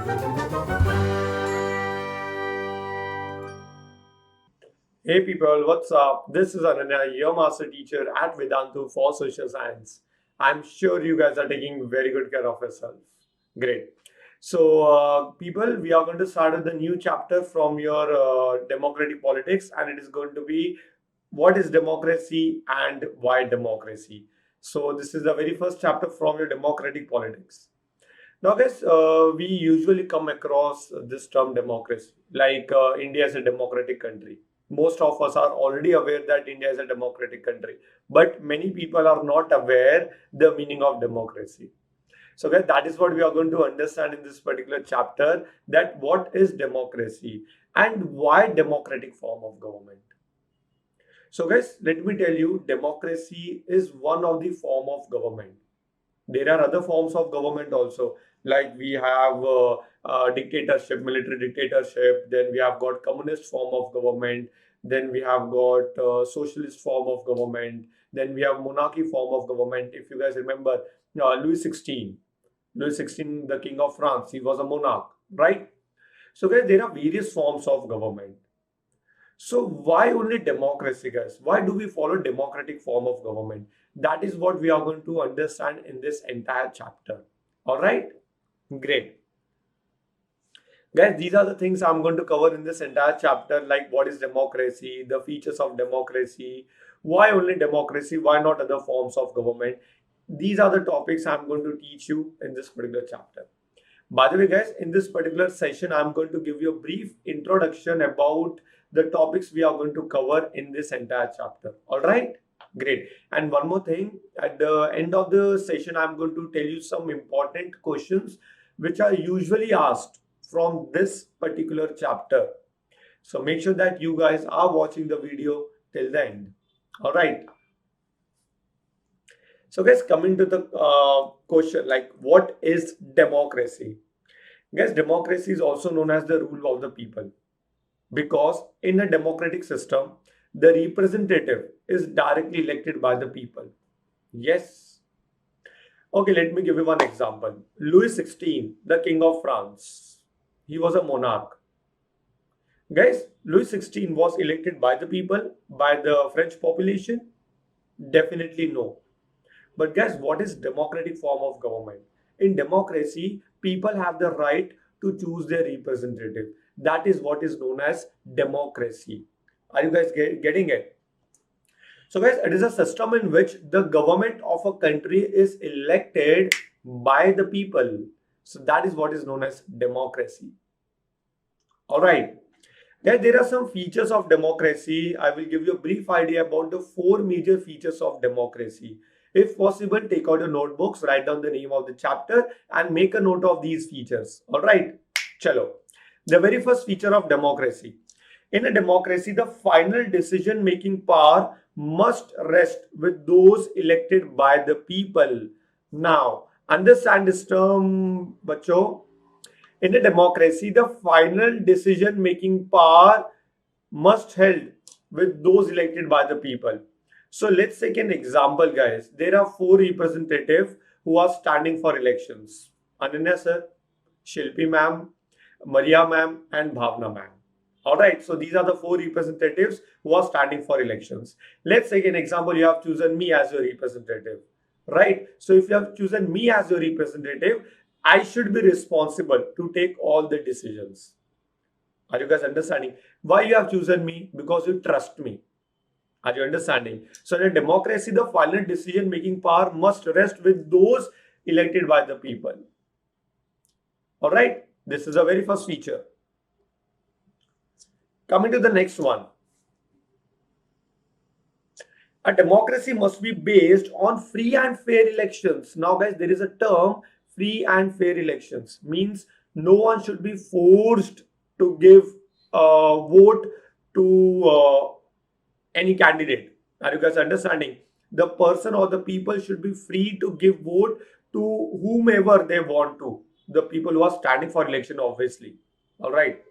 Hey people, what's up? This is Ananya, your master teacher at Vedantu for Social Science. I'm sure you guys are taking very good care of yourself. Great. So, people, we are going to start with the new chapter from your democratic politics, and it is going to be what is democracy and why democracy. So, this is the very first chapter from your democratic politics. Now, guys, we usually come across this term democracy, like India is a democratic country. Most of us are already aware that India is a democratic country, but many people are not aware the meaning of democracy. So, guys, that is what we are going to understand in this particular chapter, that what is democracy and why democratic form of government. So, guys, let me tell you, democracy is one of the form of government. There are other forms of government also, like we have dictatorship, military dictatorship, then we have got communist form of government, then we have got socialist form of government, then we have monarchy form of government. If you guys remember, Louis XVI, the king of France, he was a monarch, right? So guys, there are various forms of government. So why only democracy, guys? Why do we follow democratic form of government? That is what we are going to understand in this entire chapter. All right, great. Guys, these are the things I'm going to cover in this entire chapter, like what is democracy, the features of democracy, why only democracy, why not other forms of government. These are the topics I'm going to teach you in this particular chapter. By the way, guys, in this particular session, I'm going to give you a brief introduction about the topics we are going to cover in this entire chapter. All right, great. And one more thing, at the end of the session, I'm going to tell you some important questions which are usually asked from this particular chapter. So make sure that you guys are watching the video till the end. All right. So guys, coming to the question, like what is democracy? Guys, democracy is also known as the rule of the people, because in a democratic system, the representative is directly elected by the people. Yes. Okay, let me give you one example. Louis XVI, the king of France, he was a monarch. Guys, Louis XVI was elected by the people, by the French population? Definitely no. But guys, what is democratic form of government? In democracy, people have the right to choose their representative. That is what is known as democracy. Are you guys getting it? So guys, it is a system in which the government of a country is elected by the people. So that is what is known as democracy. All right. Guys, there are some features of democracy. I will give you a brief idea about the 4 major features of democracy. If possible, take out your notebooks, write down the name of the chapter and make a note of these features. All right. Chalo. The very first feature of democracy. In a democracy, the final decision-making power must rest with those elected by the people. Now, understand this term, bacho. In a democracy, the final decision-making power must held with those elected by the people. So let's take an example, guys. There are 4 representatives who are standing for elections. Ananya Sir, Shilpi ma'am, Maria ma'am and Bhavna ma'am. Alright, so these are the 4 representatives who are standing for elections. Let's take an example. You have chosen me as your representative. Right? So if you have chosen me as your representative, I should be responsible to take all the decisions. Are you guys understanding? Why you have chosen me? Because you trust me. Are you understanding? So in a democracy, the final decision-making power must rest with those elected by the people. Alright? This is the very first feature. Coming to the next one. A democracy must be based on free and fair elections. Now guys, there is a term, free and fair elections. Means no one should be forced to give a vote to any candidate. Are you guys understanding? The person or the people should be free to give vote to whomever they want to. The people who are standing for election, obviously. All right.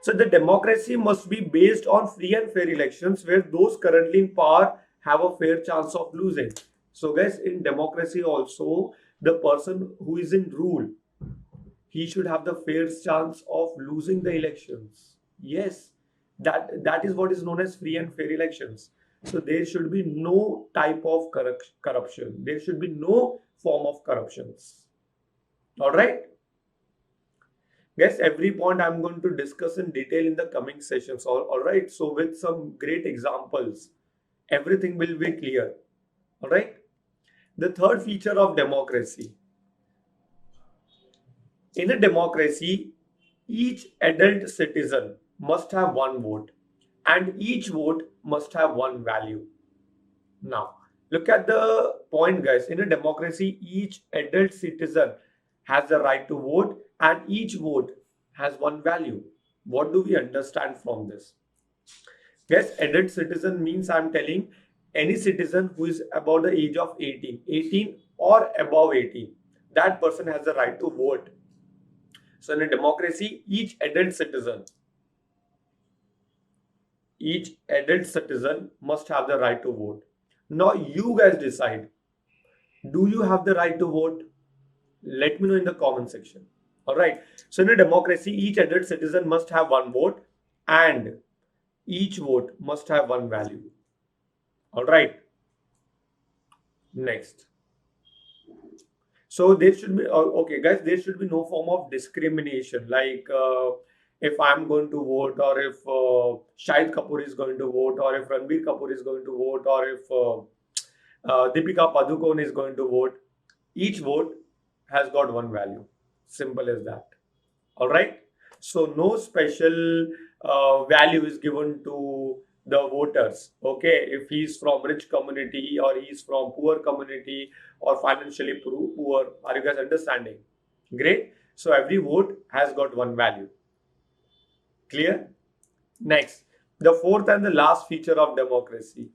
So the democracy must be based on free and fair elections where those currently in power have a fair chance of losing. So guys, in democracy also, the person who is in rule, he should have the fair chance of losing the elections. Yes, that is what is known as free and fair elections. So there should be no type of corruption. There should be no form of corruptions. All right. Guys, every point I'm going to discuss in detail in the coming sessions. All right. So with some great examples, everything will be clear. All right. The third feature of democracy. In a democracy, each adult citizen must have one vote and each vote must have one value. Now, look at the point, guys. In a democracy, each adult citizen has the right to vote and each vote has one value. What do we understand from this? Guys, adult citizen means I'm telling any citizen who is above the age of 18 or above 18, that person has the right to vote. So in a democracy, each adult citizen must have the right to vote. Now you guys decide, do you have the right to vote? Let me know in the comment section. All right. So in a democracy, each adult citizen must have one vote and each vote must have one value. All right. Next. So there should be, okay guys, there should be no form of discrimination. Like if I'm going to vote, or if Shahid Kapoor is going to vote, or if Ranbir Kapoor is going to vote, or if Deepika Padukone is going to vote, each vote has got one value. Simple as that. All right. So no special value is given to the voters. Okay, if he's from rich community or he's from poor community or financially poor. Are you guys understanding? Great. So every vote has got one value. Clear? Next, the fourth and the last feature of democracy.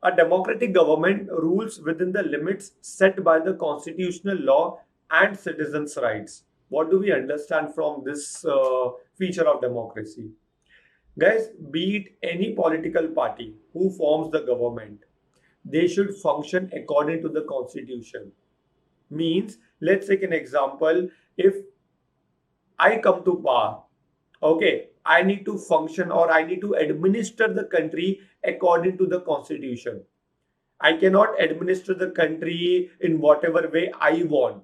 A democratic government rules within the limits set by the constitutional law and citizens' rights. What do we understand from this feature of democracy? Guys, be it any political party who forms the government, they should function according to the constitution. Means, let's take an example. If I come to power, okay, I need to function or I need to administer the country according to the constitution. I cannot administer the country in whatever way I want.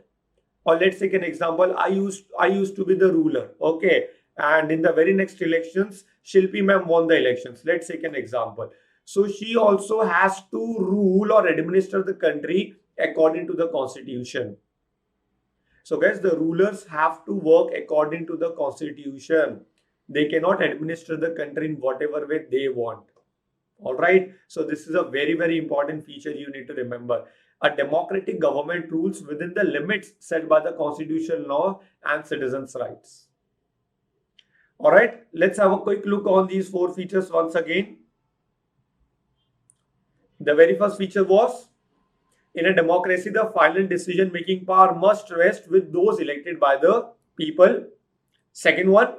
Or let's take an example. I used to be the ruler, okay, and in the very next elections, Shilpi ma'am won the elections. Let's take an example. So she also has to rule or administer the country according to the constitution. So guys, the rulers have to work according to the constitution. They cannot administer the country in whatever way they want. All right. So this is a very, very important feature you need to remember. A democratic government rules within the limits set by the constitutional law and citizens' rights. All right, let's have a quick look on these four features once again. The very first feature was, in a democracy, the final decision-making power must rest with those elected by the people. Second one,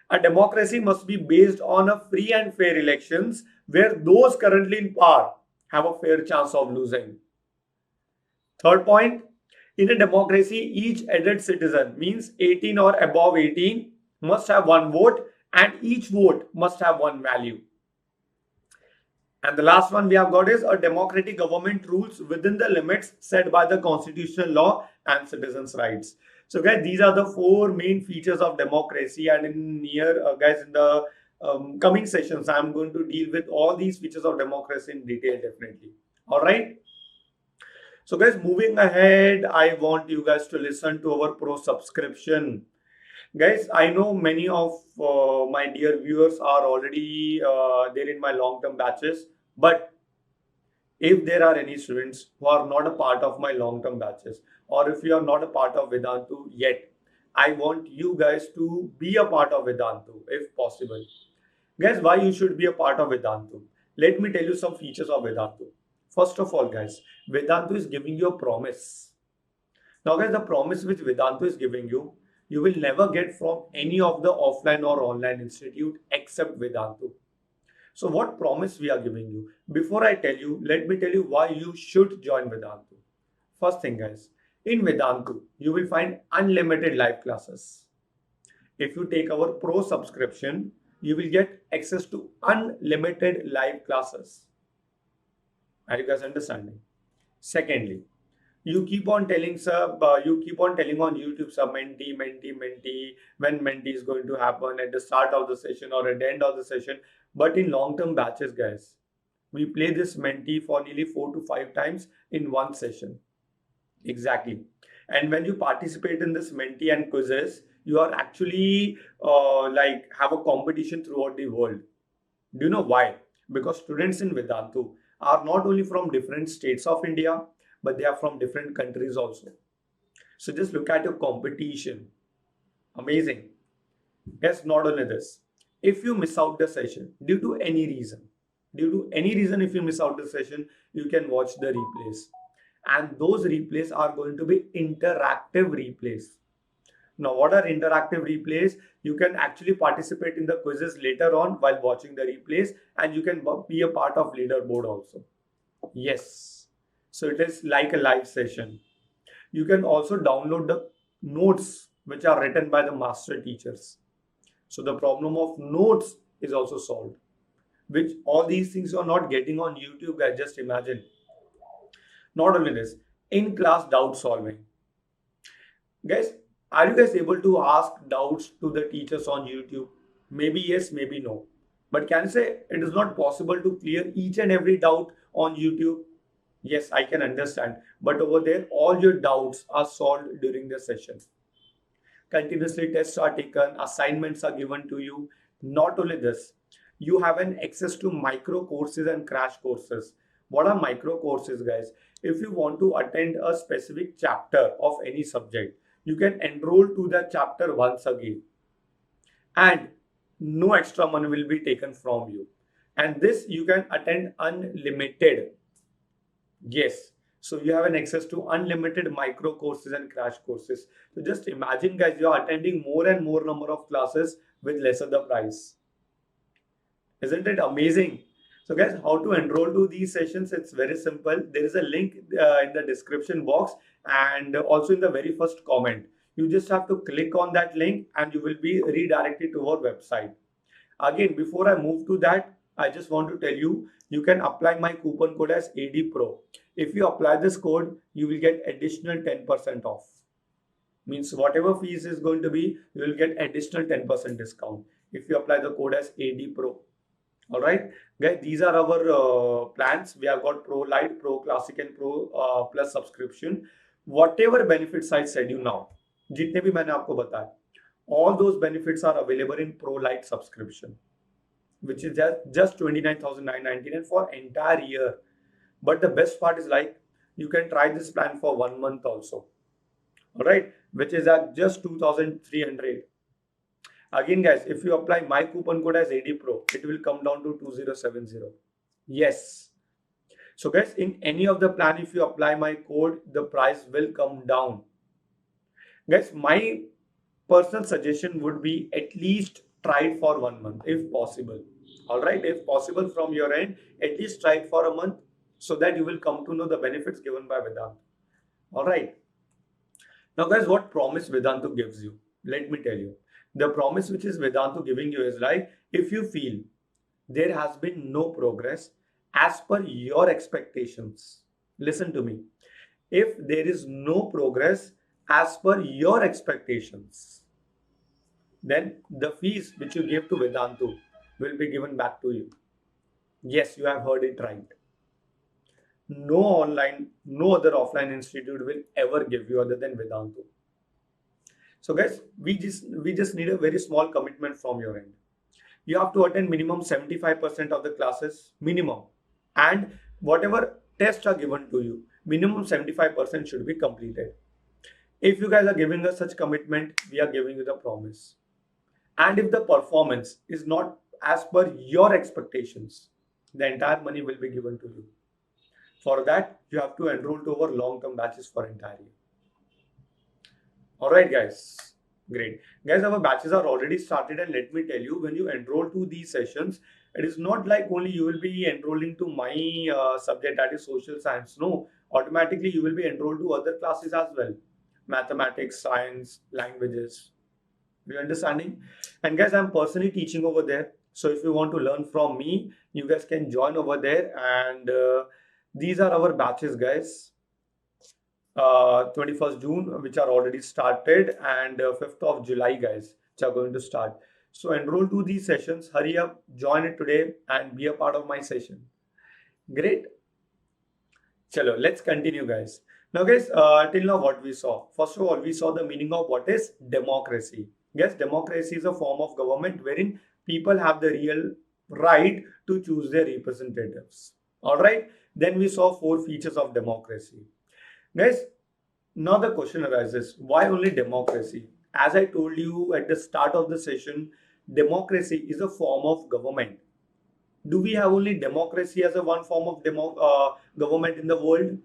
a democracy must be based on a free and fair elections where those currently in power have a fair chance of losing. Third point, in a democracy, each adult citizen, means 18 or above 18, must have one vote and each vote must have one value. And the last one we have got is, a democratic government rules within the limits set by the constitutional law and citizens' rights. So guys, these are the four main features of democracy, and in the coming sessions, I'm going to deal with all these features of democracy in detail definitely. All right. So guys, moving ahead, I want you guys to listen to our Pro Subscription. Guys, I know many of my dear viewers are already there in my long-term batches, but if there are any students who are not a part of my long-term batches, or if you are not a part of Vedantu yet, I want you guys to be a part of Vedantu if possible. Guys, why you should be a part of Vedantu? Let me tell you some features of Vedantu. First of all, guys, Vedantu is giving you a promise. Now, guys, the promise which Vedantu is giving you, you will never get from any of the offline or online institute except Vedantu. So what promise we are giving you? Before I tell you, let me tell you why you should join Vedantu. First thing, guys, In Vedantu, you will find unlimited live classes. If you take our Pro subscription, you will get access to unlimited live classes. Are you guys understanding? Secondly, you keep on telling you keep on telling on YouTube, sir, mentee, when mentee is going to happen at the start of the session or at the end of the session. But in long-term batches, guys, we play this mentee for nearly 4 to 5 times in one session. Exactly. And when you participate in this mentee and quizzes, you are actually like have a competition throughout the world. Do you know why? Because students in Vedantu are not only from different states of India, but they are from different countries also. So just look at your competition. Amazing. Yes, not only this. If you miss out the session due to any reason, if you miss out the session, you can watch the replays. And those replays are going to be interactive replays. Now, what are interactive replays? You can actually participate in the quizzes later on while watching the replays, and you can be a part of leaderboard also. Yes. So it is like a live session. You can also download the notes which are written by the master teachers. So the problem of notes is also solved, which all these things you are not getting on YouTube, guys. Just imagine. Not only this, in-class doubt solving. Guys, are you guys able to ask doubts to the teachers on YouTube? Maybe yes, maybe no. But can I say it is not possible to clear each and every doubt on YouTube? Yes, I can understand. But over there, all your doubts are solved during the session. Continuously tests are taken, assignments are given to you. Not only this, you have an access to micro courses and crash courses. What are micro courses, guys? If you want to attend a specific chapter of any subject, you can enroll to that chapter once again. And no extra money will be taken from you. And this you can attend unlimited. Yes. So you have an access to unlimited micro courses and crash courses. So just imagine, guys, you are attending more and more number of classes with lesser the price. Isn't it amazing? So guys, how to enroll to these sessions? It's very simple. There is a link in the description box and also in the very first comment. You just have to click on that link and you will be redirected to our website. Again, before I move to that, I just want to tell you, you can apply my coupon code as ADPRO. If you apply this code, you will get additional 10% off. Means whatever fees is going to be, you will get additional 10% discount if you apply the code as ADPRO. Alright, guys, these are our plans. We have got Pro Lite, Pro Classic and Pro Plus subscription. Whatever benefits I said you now, जितने भी मैंने आपको बताया, all those benefits are available in Pro Lite subscription, which is just 29,999 for entire year. But the best part is like you can try this plan for 1 month also. Alright, which is at just 2,300. Again, guys, if you apply my coupon code as ADPRO, it will come down to 2070. Yes. So guys, in any of the plan, if you apply my code, the price will come down. Guys, my personal suggestion would be at least try it for 1 month if possible. Alright, if possible from your end, at least try it for a month so that you will come to know the benefits given by Vedantu. Alright. Now guys, what promise Vedantu gives you? Let me tell you. The promise which is Vedantu giving you is like, if you feel there has been no progress as per your expectations, listen to me. If there is no progress as per your expectations, then the fees which you gave to Vedantu will be given back to you. Yes, you have heard it right. No online, no other offline institute will ever give you other than Vedantu. So guys, we just need a very small commitment from your end. You have to attend minimum 75% of the classes, minimum. And whatever tests are given to you, minimum 75% should be completed. If you guys are giving us such commitment, we are giving you the promise. And if the performance is not as per your expectations, the entire money will be given to you. For that, you have to enroll to our long-term batches for entire year. Alright guys, great. Guys, our batches are already started, and let me tell you, when you enroll to these sessions, it is not like only you will be enrolling to my subject, that is social science. No, automatically you will be enrolled to other classes as well. Mathematics, science, languages. You understanding? And guys, I'm personally teaching over there. So if you want to learn from me, you guys can join over there. And these are our batches, guys. 21st June, which are already started, and 5th of July, guys, which are going to start. So enroll to these sessions. Hurry up, join it today, and be a part of my session. Great. Chalo, let's continue, guys. Now, guys, till now what we saw. First of all, we saw the meaning of what is democracy. Yes, democracy is a form of government wherein people have the real right to choose their representatives. All right. Then we saw 4 features of democracy. Guys, now the question arises, why only democracy? As I told you at the start of the session, democracy is a form of government. Do we have only democracy as a one form of government in the world?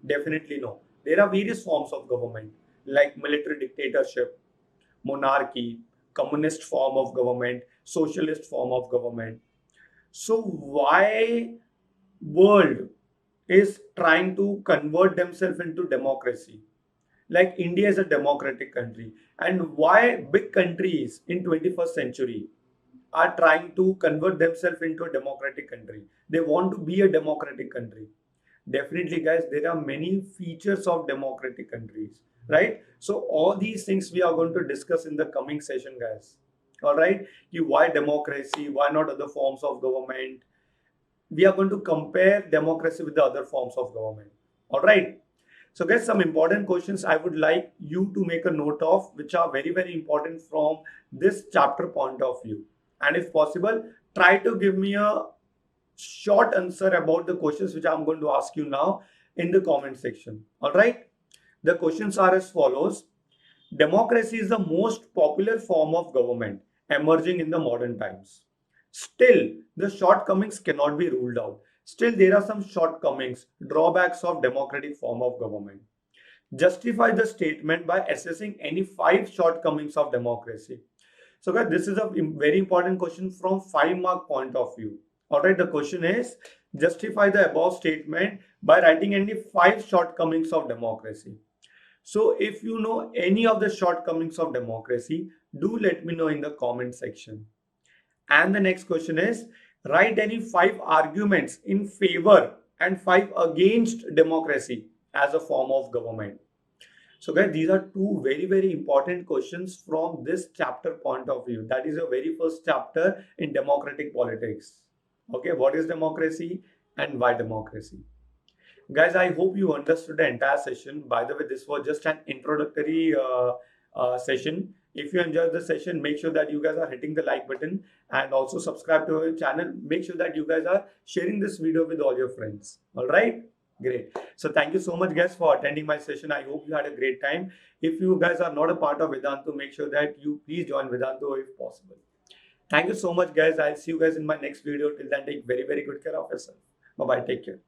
Definitely no. There are various forms of government like military dictatorship, monarchy, communist form of government, socialist form of government. So why world is trying to convert themselves into democracy? Like India is a democratic country, and why big countries in 21st century are trying to convert themselves into a democratic country? They want to be a democratic country. Definitely, guys, there are many features of democratic countries, right? So all these things we are going to discuss in the coming session, guys. All right, why democracy, why not other forms of government? We are going to compare democracy with the other forms of government. All right. So guys, some important questions I would like you to make a note of, which are very, very important from this chapter point of view. And if possible, try to give me a short answer about the questions which I'm going to ask you now in the comment section. All right. The questions are as follows. Democracy is the most popular form of government emerging in the modern times. Still, the shortcomings cannot be ruled out. Still, there are some shortcomings, drawbacks of democratic form of government. Justify the statement by assessing any 5 shortcomings of democracy. So guys, this is a very important question from 5-mark point of view. All right, the question is, justify the above statement by writing any 5 shortcomings of democracy. So if you know any of the shortcomings of democracy, do let me know in the comment section. And the next question is, write any 5 arguments in favor and 5 against democracy as a form of government. So guys, these are 2 very, very important questions from this chapter point of view. That is the very first chapter in democratic politics. Okay, what is democracy and why democracy? Guys, I hope you understood the entire session. By the way, this was just an introductory session. If you enjoyed the session, make sure that you guys are hitting the like button and also subscribe to our channel. Make sure that you guys are sharing this video with all your friends. All right? Great. So thank you so much, guys, for attending my session. I hope you had a great time. If you guys are not a part of Vedantu, make sure that you please join Vedantu if possible. Thank you so much, guys. I'll see you guys in my next video. Till then, take very, very good care of yourself. Bye-bye. Take care.